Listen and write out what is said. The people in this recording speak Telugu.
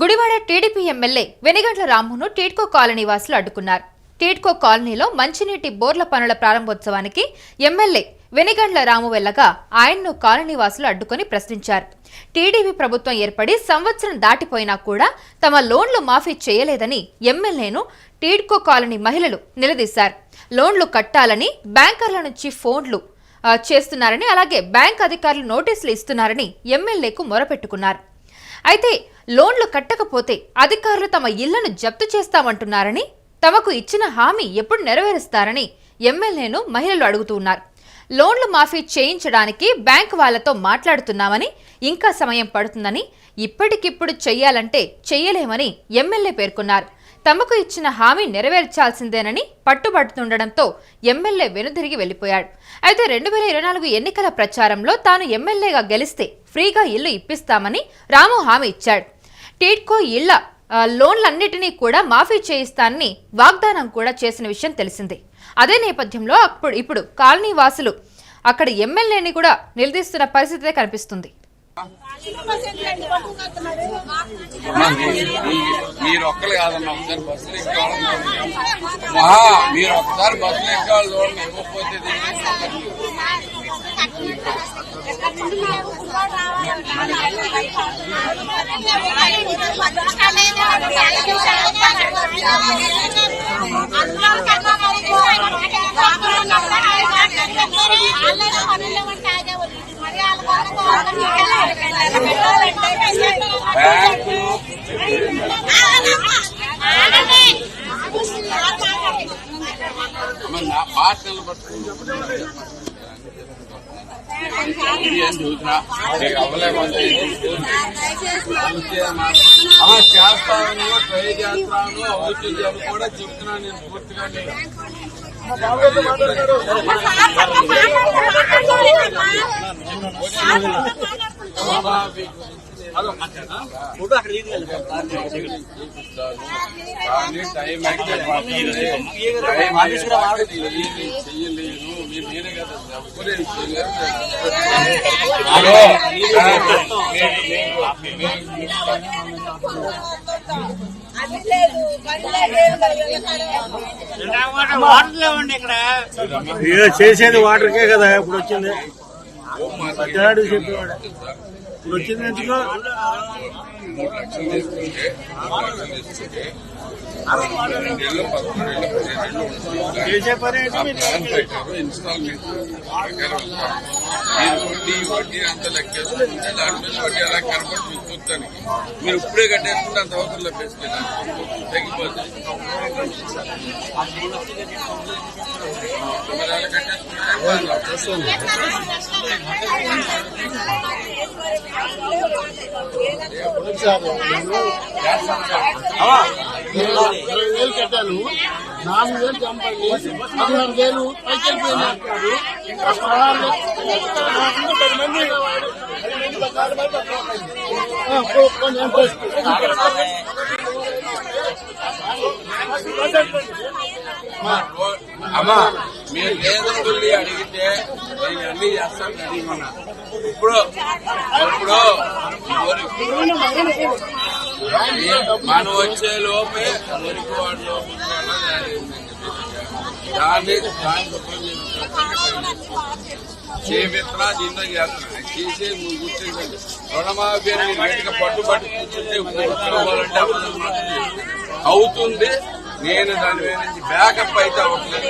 గుడివాడ టీడీపీ ఎమ్మెల్యే వెనిగండ్ల రామును టీడ్కో కాలనీ వాసులు అడ్డుకున్నారు. టీడ్కో కాలనీలో మంచినీటి బోర్ల పనుల ప్రారంభోత్సవానికి ఎమ్మెల్యే వెనిగండ్ల రాము వెళ్లగా ఆయన్ను కాలనీ వాసులు అడ్డుకుని ప్రశ్నించారు. టీడీపీ ప్రభుత్వం ఏర్పడి సంవత్సరం దాటిపోయినా కూడా తమ లోన్లు మాఫీ చేయలేదని ఎమ్మెల్యేను టీడ్కో కాలనీ మహిళలు నిలదీశారు. లోన్లు కట్టాలని బ్యాంకర్ల నుంచి ఫోన్లు చేస్తున్నారని, అలాగే బ్యాంక్ అధికారులు నోటీసులు ఇస్తున్నారని ఎమ్మెల్యేకు మొరపెట్టుకున్నారు. అయితే లోన్లు కట్టకపోతే అధికారులు తమ ఇళ్లను జప్తు చేస్తామంటున్నారని, తమకు ఇచ్చిన హామీ ఎప్పుడు నెరవేరుస్తారని ఎమ్మెల్యేను మహిళలు అడుగుతున్నారు. లోన్లు మాఫీ చేయించడానికి బ్యాంకు వాళ్లతో మాట్లాడుతున్నామని, ఇంకా సమయం పడుతుందని, ఇప్పటికిప్పుడు చెయ్యాలంటే చెయ్యలేమని ఎమ్మెల్యే పేర్కొన్నారు. తమకు ఇచ్చిన హామీ నెరవేర్చాల్సిందేనని పట్టుబడుతుండటంతో ఎమ్మెల్యే వెనుదిరిగి వెళ్లిపోయాడు. అయితే 2024 ఎన్నికల ప్రచారంలో తాను ఎమ్మెల్యేగా గెలిస్తే ఫ్రీగా ఇల్లు ఇప్పిస్తామని రాము హామీ ఇచ్చాడు. టీడ్కో ఇళ్ల లోన్లన్నిటినీ కూడా మాఫీ చేయిస్తానని వాగ్దానం కూడా చేసిన విషయం తెలిసిందే. అదే నేపథ్యంలో ఇప్పుడు కాలనీ వాసులు అక్కడ ఎమ్మెల్యేని కూడా నిలదీస్తున్న పరిస్థితే కనిపిస్తుంది. మీరు ఒక్కరు కాదమ్మా, ఒకసారి బస్సులు మీరు ఒకసారి బస్సులు ఎక్కేవాళ్ళు చూడండి. ఇవ్వకపోతే భాషలు అవ్వలేమంటే చేస్తాను, ట్రై చేస్తాను, అవుతుంది అని కూడా చెప్తున్నాను నేను పూర్తిగా. కానీ టైం అయితే చెయ్యలేను, మీరే కదా ఎవరేం చేయలేరు. చేసేది వాటర్కే కదా ఇప్పుడు వచ్చింది. చెప్పేవాడు ఇప్పుడు వచ్చింది ఎందుకు 3 లక్షలు తీసుకుంటే 2 చేసే పని ఇన్స్టాల్మెంట్ మీరు వడ్డీ అంత లెక్కేసుకుంటే దాని మీద వడ్డీ అలా కనబడి చూస్తానికి మీరు ఇప్పుడే కట్టేసుకుంటే అంత అవసరంలో వేసుకెళ్ళాలి, తగ్గిపోతుంది. మరి అలా కట్టేసుకుంటే కట్టాను. 4,000 చంపండి, 16,000 పైకి వెళ్ళిపోయింది. 10 అమ్మా మీరు లేదని అడిగితే నేను అన్ని చేస్తాను అడిగినా. ఇప్పుడు మనం వచ్చే లోపే మురికి వాడి లోపల దాన్ని చేపిస్తున్నా, దీంతో చేస్తున్నా. చేసే గుర్తించండి. రుణమాఫీ అని గట్టిగా పట్టుబట్టి కూర్చుంటే కూర్చోవాలంటే అవుతుంది. నేను దాని మీద నుంచి బ్యాకప్ అయితే అవ్వట్లేదు.